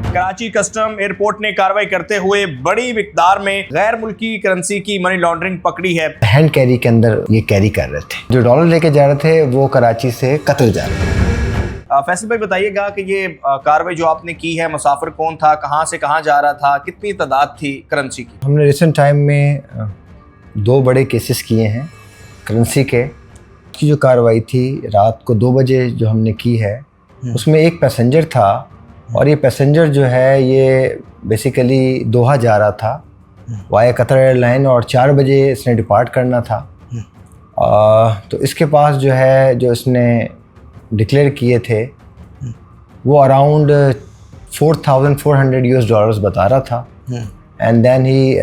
Karachi custom airport ने कार्रवाई करते हुए बड़ी मिकदार में गैर मुल्की करेंसी की मनी लॉन्ड्रिंग पकड़ी है। हैंड कैरी के अंदर ये कैरी कर रहे थे। जो डॉलर लेके जा रहे थे वो कराची से कतर जा रहे थे। फैसल भाई बताइएगा कि ये कार्रवाई जो आपने की है, मुसाफिर कौन था, कहाँ से कहाँ जा रहा था, कितनी तादाद थी करेंसी की? हमने रिसेंट टाइम में 2 बड़े केसेस किए हैं करेंसी के। की जो कार्रवाई थी रात को 2 बजे जो हमने की है, उसमें एक पैसेंजर था और ये पैसेंजर जो है ये बेसिकली दोहा जा रहा था वाया कतर एयरलाइन और 4 बजे इसने डिपार्ट करना था। तो इसके पास जो है जो इसने डिक्लेयर किए थे वो अराउंड $4,400 बता रहा था। And then he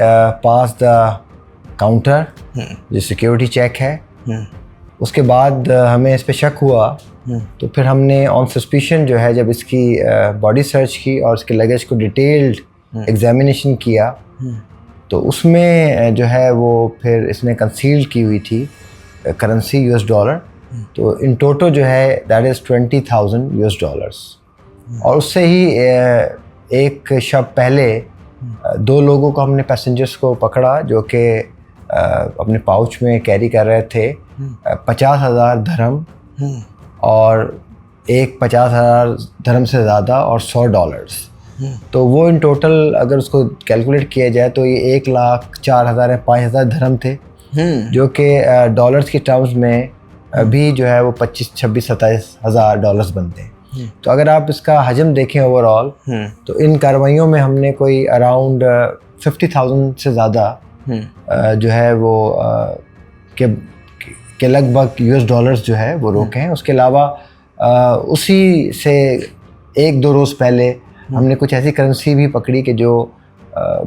pass the counter जो सिक्योरिटी चेक है। उसके बाद हमें इस पे शक हुआ, तो फिर हमने ऑन सस्पिशन जो है जब इसकी बॉडी सर्च की और इसके लगेज को डिटेल्ड एग्जामिनेशन किया, तो उसमें जो है वो फिर इसने कंसील की हुई थी करेंसी $। तो इन टोटल जो है दैट इज़ $20,000। और उससे ही एक शब पहले 2 लोगों को हमने पैसेंजर्स को पकड़ा जो कि अपने पाउच में कैरी कर रहे थे 50,000 धर्म और एक 50,000 धर्म से ज़्यादा और $100। तो वो इन टोटल अगर उसको कैलकुलेट किया जाए तो ये 1,04,000 या 5,000 धर्म थे, जो कि डॉलर्स के टर्म्स में अभी जो है वो 25, 26, $27,000 बनते हैं। तो अगर आप इसका हजम देखें ओवरऑल, तो इन कार्रवाइयों में हमने कोई अराउंड 50,000 से ज़्यादा जो है वो के लगभग $US जो है वो रोके हैं। उसके अलावा उसी से 1-2 रोज़ पहले हमने कुछ ऐसी करेंसी भी पकड़ी कि जो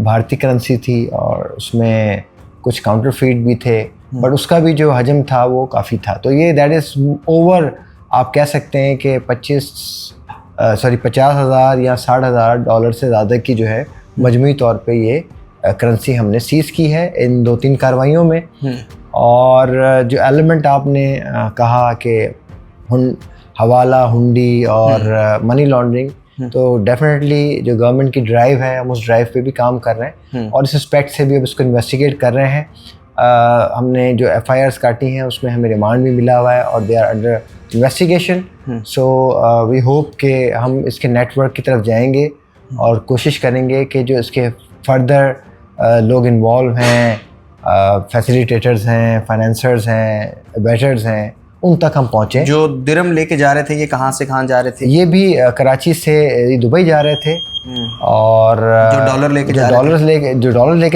भारतीय करेंसी थी और उसमें कुछ काउंटरफीट भी थे, बट उसका भी जो हजम था वो काफ़ी था। तो ये दैट इज़ ओवर, आप कह सकते हैं कि 50,000 या $60,000 से ज़्यादा की जो है मजमूई तौर पे ये करेंसी हमने सीज़ की है इन 2-3 कार्रवाइयों में। और जो एलिमेंट आपने कहा कि हवाला, हुंडी और मनी लॉन्ड्रिंग, तो डेफिनेटली जो गवर्नमेंट की ड्राइव है हम उस ड्राइव पे भी काम कर रहे हैं और इस एस्पेक्ट से भी अब इसको इन्वेस्टिगेट कर रहे हैं। हमने जो FIRs काटी हैं उसमें हमें रिमांड भी मिला हुआ है और they are under investigation. So we hope कि हम इसके नेटवर्क की तरफ जाएंगे और कोशिश करेंगे कि जो इसके फर्दर लोग इन्वॉल्व हैं, फैसिलिटेटर्स हैं, फाइनेंसर्स हैं, वेटर्स हैं, उन तक हम पहुँचें। जो दिरम लेके जा रहे थे ये कहाँ से कहाँ जा रहे थे? ये भी कराची से दुबई जा रहे थे और जो डॉलर लेके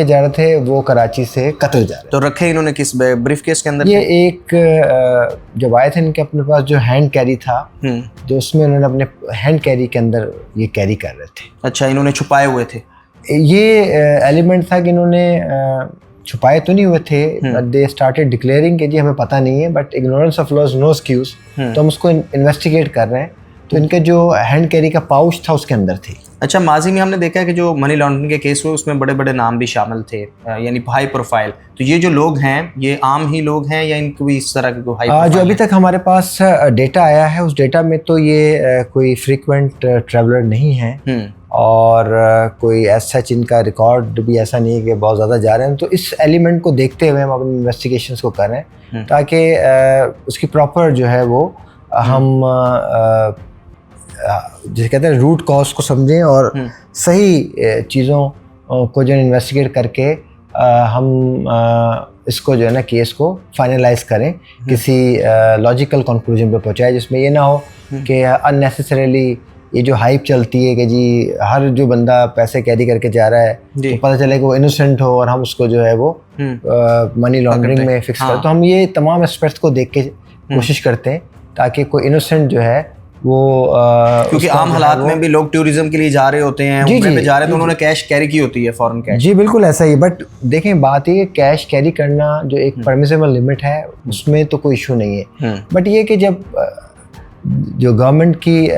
जा रहे थे वो कराची से कतर जा रहे थे। तो रखे इन्होंने किस ब्रीफ केस के अंदर? ये एक जब आए थे इनके अपने पास जो हैंड कैरी था, जो उसमें उन्होंने अपने हैंड कैरी के अंदर ये कैरी कर रहे थे। अच्छा, इन्होंने छुपाए हुए थे? ये एलिमेंट था कि इन्होंने छुपाए तो नहीं हुए थे, दे स्टार्टेड डिक्लेयरिंग कि जी हमें पता नहीं है, but ignorance of law is no excuse. तो हम उसको इन्वेस्टिगेट कर रहे हैं। तो इनका जो हैंड कैरी का पाउच था उसके अंदर थी। अच्छा, माजी में हमने देखा है कि जो मनी लॉन्ड्रिंग के केस हुए उसमें बड़े बड़े नाम भी शामिल थे, यानी हाई प्रोफाइल। तो ये जो लोग हैं ये आम ही लोग हैं या इनको भी इस तरह के कोई हाई प्रोफाइल? जो अभी तक हमारे पास डेटा आया है उस डेटा में तो ये कोई फ्रीक्वेंट ट्रैवलर नहीं है और कोई ऐसा सच इनका रिकॉर्ड भी ऐसा नहीं है कि बहुत ज़्यादा जा रहे हैं। तो इस एलिमेंट को देखते हुए हम अपनी इन्वेस्टिगेशंस को कर रहे हैं ताकि उसकी प्रॉपर जो है वो हम जिसे कहते हैं रूट कॉज को समझें और सही चीज़ों को जो इन्वेस्टिगेट करके हम इसको जो है ना केस को फाइनलाइज करें, किसी लॉजिकल कंक्लूजन पे पहुँचाए जिसमें ये ना हो कि अननेसेसरीली ये जो हाइप चलती है कि जी हर जो बंदा पैसे कैरी करके जा रहा है तो पता चले कि वो इनोसेंट हो और हम उसको जो है वो मनी लॉन्ड्रिंग में फिक्स करें। तो हम ये तमाम एस्पेक्ट्स को देख के कोशिश करते हैं ताकि कोई इनोसेंट जो है वो क्योंकि आम हालात में भी लोग टूरिज्म के लिए जा रहे होते हैं, उम्रे पे जा रहे हैं, तो उन्होंने कैश कैरी की होती है, फॉरेन कैश। जी बिल्कुल ऐसा ही। बट देखें बात ये कैश कैरी करना जो एक परमिसेबल लिमिट है उसमें तो कोई इशू नहीं है। बट ये कि जब जो गवर्नमेंट की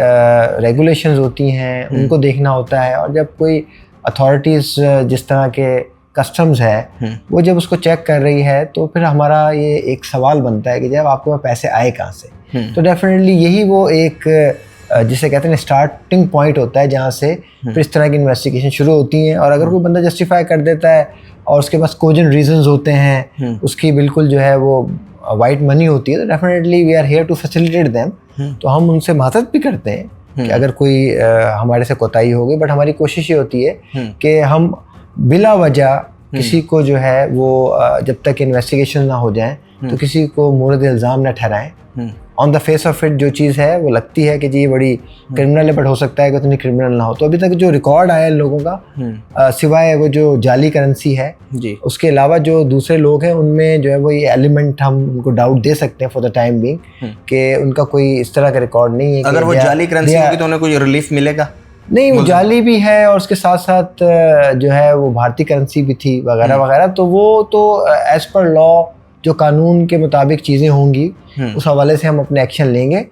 रेगुलेशंस होती हैं उनको देखना होता है और जब कोई अथॉरिटीज़ जिस तरह के कस्टम्स है वो जब उसको चेक कर रही है तो फिर हमारा ये एक सवाल बनता है कि जब आपके पास पैसे आए कहाँ से। तो डेफिनेटली यही वो एक जिसे कहते हैं स्टार्टिंग पॉइंट होता है जहाँ से फिर इस तरह की इन्वेस्टिगेशन शुरू होती हैं। और अगर कोई बंदा जस्टिफाई कर देता है और उसके पास कोजेंट रीजंस होते हैं, उसकी बिल्कुल जो है वो वाइट मनी होती है, तो definitely we are here to facilitate them. तो हम उनसे मदद भी करते हैं कि अगर कोई हमारे से कोताही हो गई, बट हमारी कोशिश ये होती है कि हम बिला वजह किसी को जो है वो जब तक इन्वेस्टिगेशन ना हो जाए तो किसी को मोरद इल्ज़ाम ना ठहराएं। On the face of it जो चीज़ है वो लगती है कि जी ये बड़ी क्रिमिनल है, बट हो सकता है कि उतनी क्रिमिनल ना हो। तो अभी तक जो रिकॉर्ड आया है लोगों का, सिवाय वो जो जाली करेंसी है जी, उसके अलावा जो दूसरे लोग हैं उनमें जो है वो ये एलिमेंट हम उनको डाउट दे सकते हैं फॉर द टाइम बिंग कि उनका कोई इस तरह का रिकॉर्ड नहीं है। अगर वो जाली करेंसी होगी तो उन्हें कोई रिलीफ मिलेगा? नहीं, वो जाली भी है और उसके साथ साथ जो है वो भारतीय करेंसी भी थी वगैरह वगैरह। तो वो तो एज पर लॉ जो कानून के मुताबिक चीज़ें होंगी उस हवाले से हम अपने एक्शन लेंगे।